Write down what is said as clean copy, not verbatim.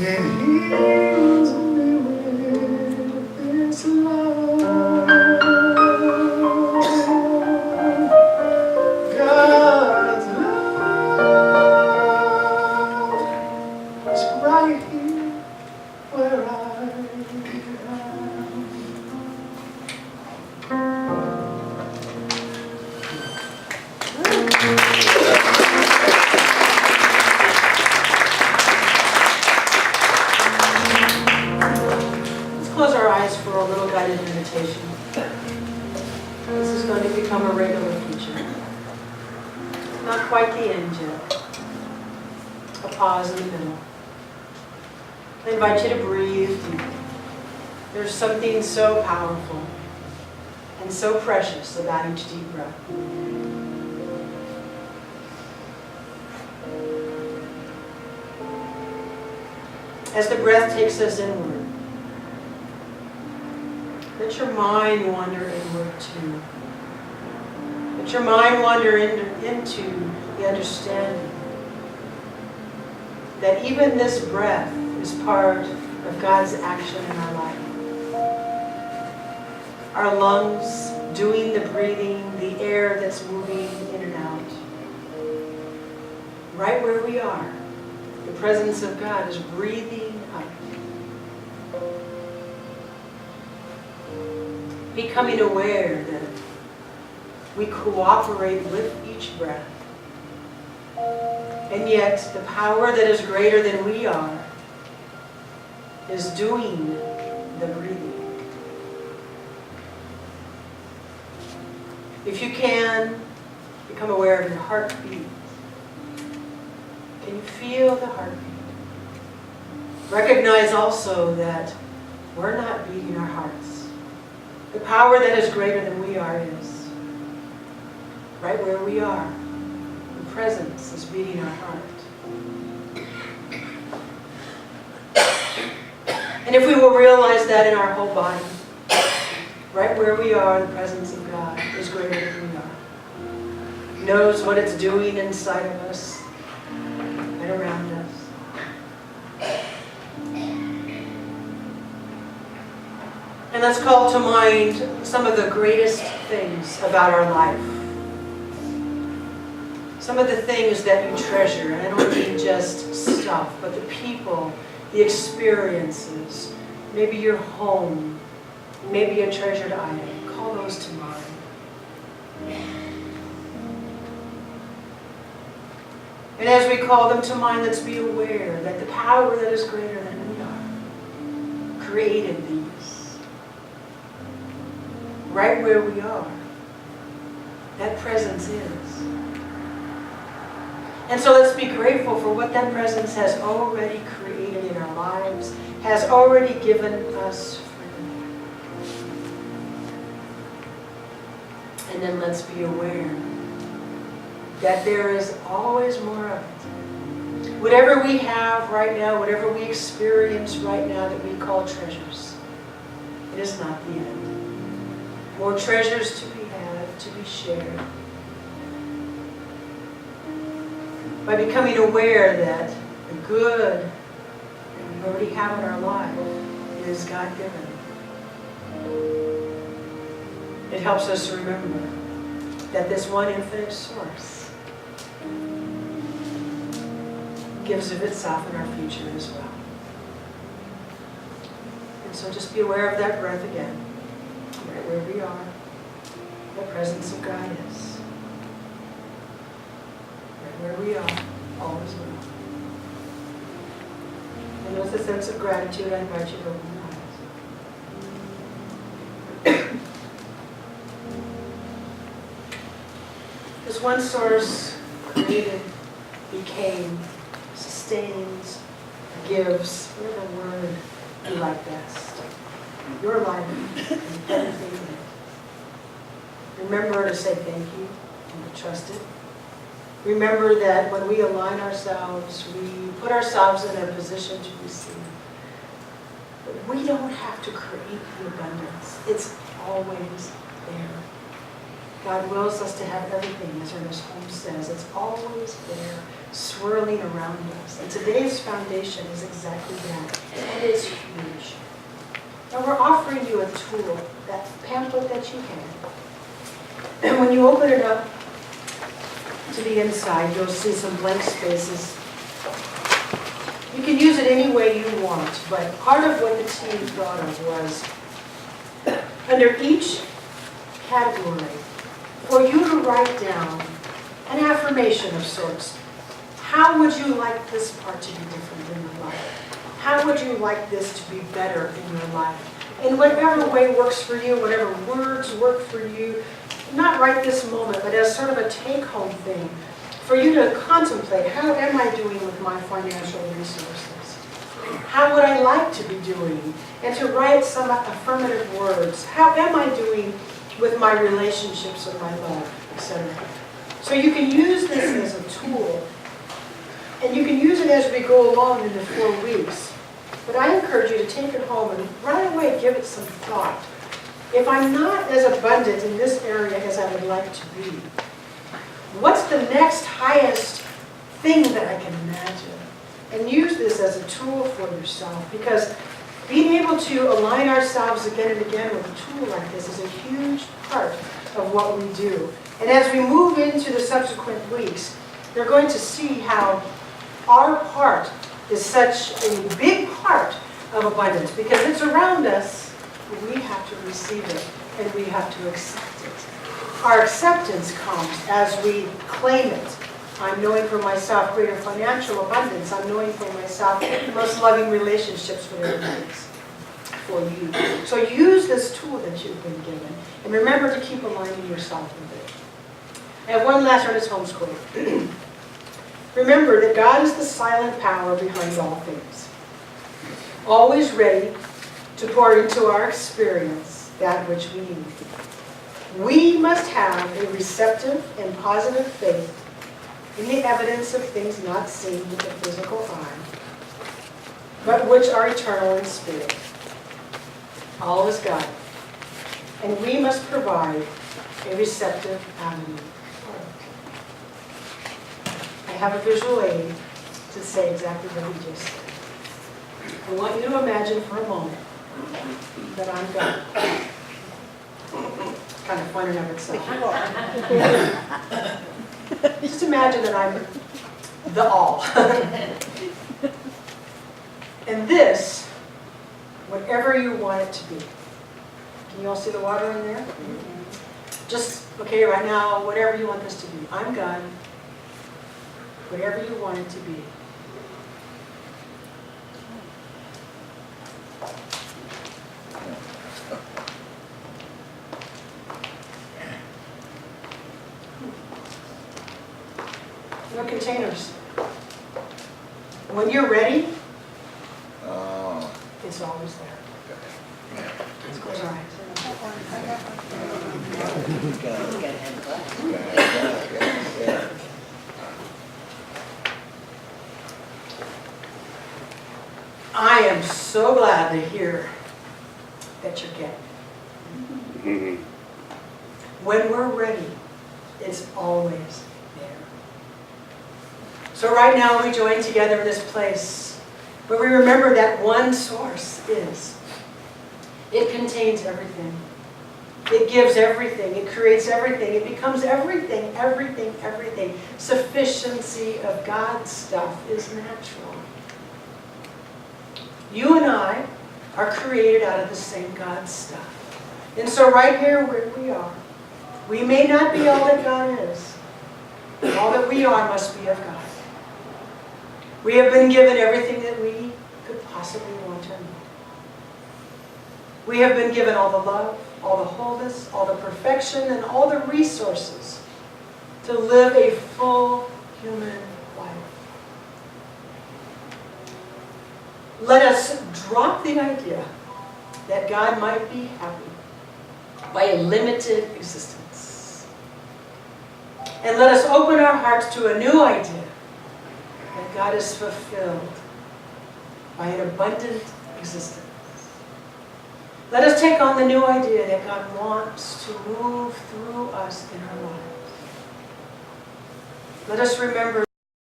It heals me with its love. God's love is right here where I am. Close our eyes for a little guided meditation. This is going to become a regular feature. Not quite the end yet. A pause in the middle. I invite you to breathe deeply. There's something so powerful and so precious about each deep breath. As the breath takes us inward, let your mind wander inward too. Let your mind wander into the understanding that even this breath is part of God's action in our life. Our lungs doing the breathing, the air that's moving in and out. Right where we are, the presence of God is breathing up. Becoming aware that we cooperate with each breath. And yet, the power that is greater than we are is doing the breathing. If you can, become aware of your heartbeat. Can you feel the heartbeat? Recognize also that we're not beating our hearts. The power that is greater than we are is right where we are. The presence is beating our heart. And if we will realize that in our whole body, right where we are, the presence of God is greater than we are. He knows what it's doing inside of us and around us. And let's call to mind some of the greatest things about our life. Some of the things that you treasure. And I don't mean just stuff, but the people, the experiences, maybe your home, maybe a treasured item. Call those to mind. And as we call them to mind, let's be aware that the power that is greater than we are created these. Right where we are. That presence is. And so let's be grateful for what that presence has already created in our lives, has already given us freedom. And then let's be aware that there is always more of it. Whatever we have right now, whatever we experience right now that we call treasures, it is not the end. More treasures to be had, to be shared. By becoming aware that the good that we already have in our life is God-given. It helps us to remember that this one infinite source gives of itself in our future as well. And so just be aware of that breath again. Right where we are, the presence of God is. Right where we are, all is well. And with a sense of gratitude, I invite you to open your eyes. This one source created, became, sustains, gives, whatever word you like best. Your life and everything in it. Remember to say thank you and to trust it. Remember that when we align ourselves, we put ourselves in a position to receive. But we don't have to create the abundance. It's always there. God wills us to have everything, as Ernest Holmes says. It's always there swirling around us. And today's foundation is exactly that. And it's huge. And we're offering you a tool, that pamphlet that you have. And when you open it up to the inside, you'll see some blank spaces. You can use it any way you want, but part of what the team thought of was, under each category, for you to write down an affirmation of sorts. How would you like this part to be different in your life? How would you like this to be better in your life? In whatever way works for you, whatever words work for you, not right this moment, but as sort of a take-home thing, for you to contemplate, how am I doing with my financial resources? How would I like to be doing? And to write some affirmative words. How am I doing with my relationships with my love, etc. So you can use this as a tool, and you can use it as we go along in the 4 weeks. But I encourage you to take it home and right away give it some thought. If I'm not as abundant in this area as I would like to be, what's the next highest thing that I can imagine? And use this as a tool for yourself, because being able to align ourselves again and again with a tool like this is a huge part of what we do. And as we move into the subsequent weeks, you're going to see how our part is such a big part of abundance, because it's around us, we have to receive it, and we have to accept it. Our acceptance comes as we claim it. I'm knowing for myself greater financial abundance. I'm knowing for myself the most loving relationships for their needs for you. So use this tool that you've been given, and remember to keep aligning yourself with it. I have one last Ernest Holmes quote. Remember that God is the silent power behind all things, always ready to pour into our experience that which we need. We must have a receptive and positive faith in the evidence of things not seen with the physical eye, but which are eternal in spirit. All is God, and we must provide a receptive avenue. I have a visual aid to say exactly what he just said. I want you to imagine for a moment that I'm God. It's kind of fun in of itself. Just imagine that I'm the all. And this, whatever you want it to be. Can you all see the water in there? Just, okay, right now, whatever you want this to be. I'm God. Whatever you want it to be. No containers. When you're ready, it's always there. Let's close our eyes. I am so glad to hear that you're getting it. When we're ready, it's always there. So right now we join together in this place where we remember that one source is. It contains everything. It gives everything. It creates everything. It becomes everything, everything, everything. Sufficiency of God's stuff is natural. You and I are created out of the same God stuff. And so right here where we are, we may not be all that God is. All that we are must be of God. We have been given everything that we could possibly want or need. We have been given all the love, all the wholeness, all the perfection, and all the resources to live a full human life. Let us drop the idea that God might be happy by a limited existence. And let us open our hearts to a new idea that God is fulfilled by an abundant existence. Let us take on the new idea that God wants to move through us in our lives. Let us remember